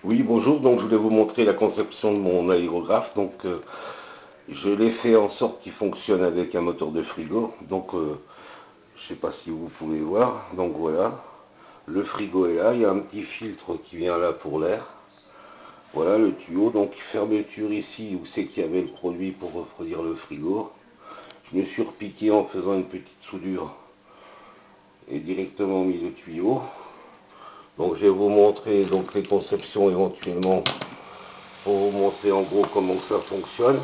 Oui, bonjour. Donc, je voulais vous montrer la conception de mon aérographe. Donc, je l'ai fait en sorte qu'il fonctionne avec un moteur de frigo. Donc, je ne sais pas si vous pouvez voir. Donc, voilà. Le frigo est là. Il y a un petit filtre qui vient là pour l'air. Voilà le tuyau. Donc, fermeture ici où c'est qu'il y avait le produit pour refroidir le frigo. Je me suis repiqué en faisant une petite soudure et directement mis le tuyau. Donc, je vais vous montrer donc les conceptions éventuellement pour vous montrer en gros comment ça fonctionne.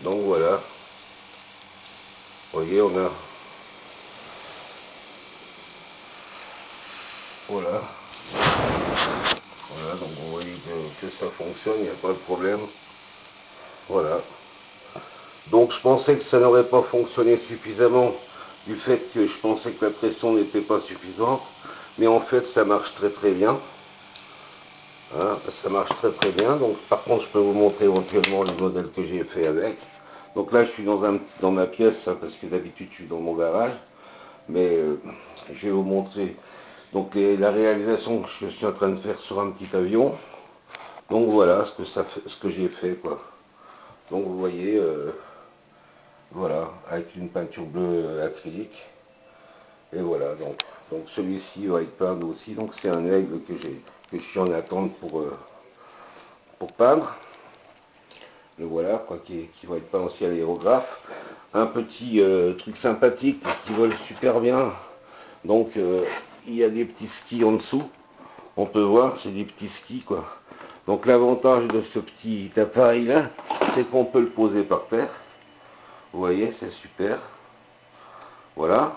Donc voilà, vous voyez, voilà, donc vous voyez que ça fonctionne, il n'y a pas de problème. Voilà. Donc je pensais que ça n'aurait pas fonctionné suffisamment du fait que je pensais que la pression n'était pas suffisante, mais en fait ça marche très très bien. Hein, ça marche très très bien. Donc par contre je peux vous montrer éventuellement les modèles que j'ai fait avec. Donc là je suis dans ma pièce hein, parce que d'habitude je suis dans mon garage, mais je vais vous montrer donc la réalisation que je suis en train de faire sur un petit avion. Donc voilà ce que j'ai fait quoi. Donc vous voyez, voilà, avec une peinture bleue acrylique. Et voilà, donc celui-ci va être peint aussi. Donc c'est un aigle que je suis en attente pour peindre. Le voilà, quoi, qui va être peint aussi à l'aérographe. Un petit truc sympathique qui vole super bien. Donc il y a des petits skis en dessous. On peut voir, c'est des petits skis quoi. Donc l'avantage de ce petit appareil là, c'est qu'on peut le poser par terre. Vous voyez, c'est super. Voilà.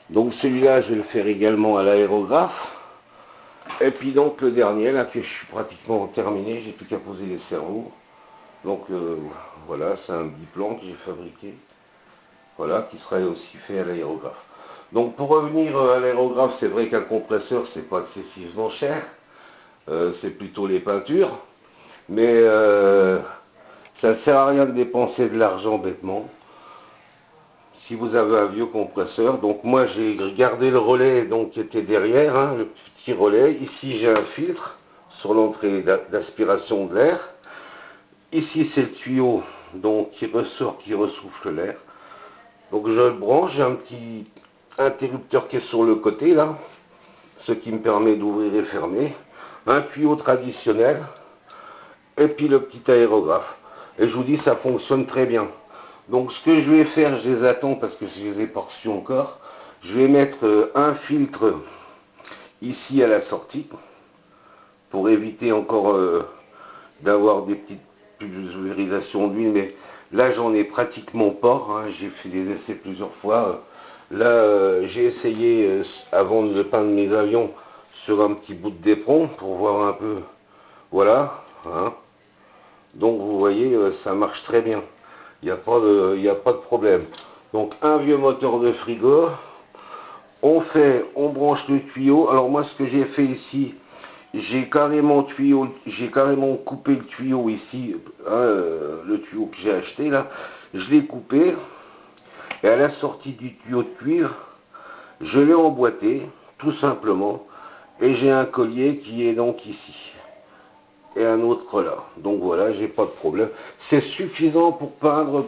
Donc celui-là, je vais le faire également à l'aérographe. Et puis donc le dernier, là, que je suis pratiquement terminé, j'ai plus qu'à poser les cerveaux. Donc voilà, c'est un biplan que j'ai fabriqué. Voilà, qui sera aussi fait à l'aérographe. Donc pour revenir à l'aérographe, c'est vrai qu'un compresseur, c'est pas excessivement cher. C'est plutôt les peintures. Mais ça ne sert à rien de dépenser de l'argent bêtement. Si vous avez un vieux compresseur, donc moi j'ai gardé le relais donc, qui était derrière, hein, le petit relais. Ici j'ai un filtre sur l'entrée d'aspiration de l'air. Ici c'est le tuyau donc, qui ressort, qui ressouffle l'air. Donc je le branche, j'ai un petit interrupteur qui est sur le côté là, ce qui me permet d'ouvrir et fermer. Un tuyau traditionnel et puis le petit aérographe. Et je vous dis, ça fonctionne très bien. Donc ce que je vais faire, je les attends parce que je les ai pas reçus encore. Je vais mettre un filtre ici à la sortie pour éviter encore d'avoir des petites pulvérisations d'huile. Mais là, j'en ai pratiquement pas. Hein. J'ai fait des essais plusieurs fois. Là, j'ai essayé avant de peindre mes avions sur un petit bout de d'éperon pour voir un peu. Voilà. Hein. Donc vous voyez, ça marche très bien. Il n'y a pas de problème. Donc un vieux moteur de frigo. On branche le tuyau. Alors moi ce que j'ai fait ici, j'ai carrément coupé le tuyau ici, hein, le tuyau que j'ai acheté là. Je l'ai coupé. Et à la sortie du tuyau de cuivre, je l'ai emboîté, tout simplement. Et j'ai un collier qui est donc ici. Et un autre là. Donc voilà, j'ai pas de problème. C'est suffisant pour peindre,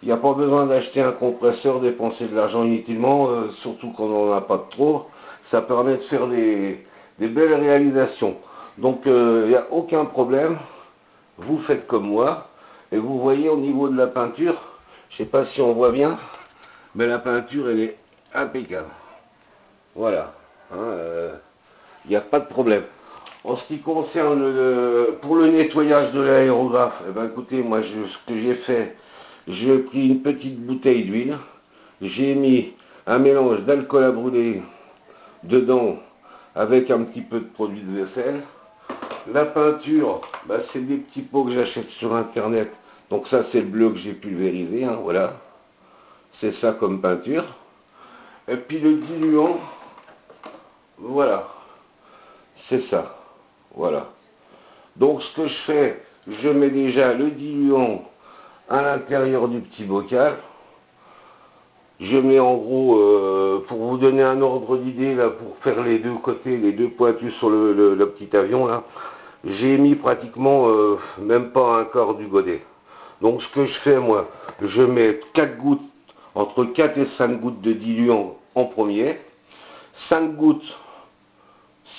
il n'y a pas besoin d'acheter un compresseur, dépenser de l'argent inutilement, surtout quand on n'en a pas de trop. Ça permet de faire des belles réalisations. Donc il n'y a aucun problème. Vous faites comme moi. Et vous voyez au niveau de la peinture, je ne sais pas si on voit bien, mais la peinture elle est impeccable. Voilà. Il n'y a pas de problème. En ce qui concerne pour le nettoyage de l'aérographe, eh ben écoutez, moi ce que j'ai fait, j'ai pris une petite bouteille d'huile, j'ai mis un mélange d'alcool à brûler dedans avec un petit peu de produit de vaisselle. La peinture, bah, c'est des petits pots que j'achète sur internet. Donc ça c'est le bleu que j'ai pulvérisé, hein, voilà. C'est ça comme peinture. Et puis le diluant, voilà, c'est ça. Voilà. Donc ce que je fais, je mets déjà le diluant à l'intérieur du petit bocal. Je mets en gros, pour vous donner un ordre d'idée, là, pour faire les deux côtés, les deux pointus sur le petit avion, là, j'ai mis pratiquement même pas un quart du godet. Donc ce que je fais, moi, je mets 4 gouttes, entre 4 et 5 gouttes de diluant en premier, 5 gouttes,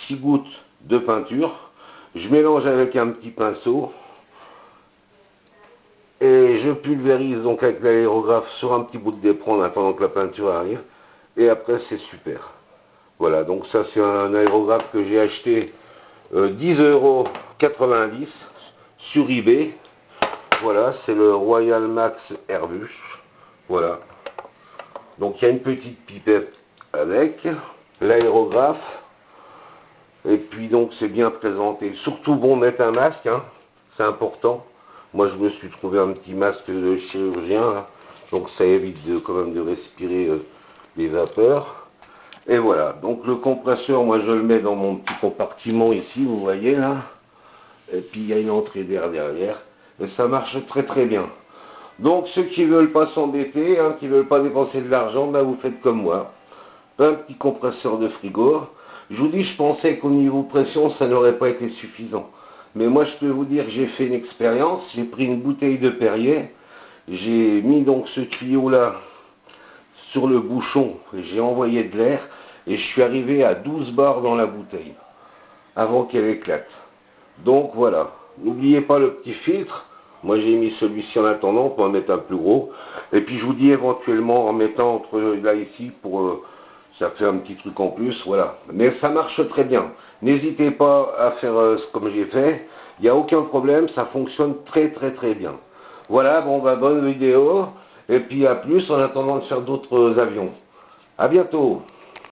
6 gouttes de peinture, je mélange avec un petit pinceau, et je pulvérise donc avec l'aérographe sur un petit bout de d'éperon en attendant que la peinture arrive. Et après c'est super. Voilà, donc ça c'est un aérographe que j'ai acheté 10,90 € sur eBay. Voilà, c'est le Royal Max Airbus. Voilà. Donc il y a une petite pipette avec l'aérographe. Et puis donc c'est bien présenté. Surtout bon, mettre un masque, hein, c'est important. Moi je me suis trouvé un petit masque de chirurgien, là, donc ça évite quand même de respirer les vapeurs. Et voilà, donc le compresseur, moi je le mets dans mon petit compartiment ici, vous voyez là. Et puis il y a une entrée d'air derrière. Et ça marche très très bien. Donc ceux qui veulent pas s'embêter, hein, qui veulent pas dépenser de l'argent, ben, vous faites comme moi. Un petit compresseur de frigo. Je vous dis, je pensais qu'au niveau pression, ça n'aurait pas été suffisant. Mais moi, je peux vous dire que j'ai fait une expérience. J'ai pris une bouteille de Perrier. J'ai mis donc ce tuyau-là sur le bouchon. J'ai envoyé de l'air. Et je suis arrivé à 12 bars dans la bouteille. Avant qu'elle éclate. Donc voilà. N'oubliez pas le petit filtre. Moi, j'ai mis celui-ci en attendant pour en mettre un plus gros. Et puis, je vous dis éventuellement en mettant entre là ici pour... ça fait un petit truc en plus, voilà. Mais ça marche très bien. N'hésitez pas à faire comme j'ai fait. Il n'y a aucun problème, ça fonctionne très très très bien. Voilà, bon bah bonne vidéo. Et puis à plus en attendant de faire d'autres avions. À bientôt.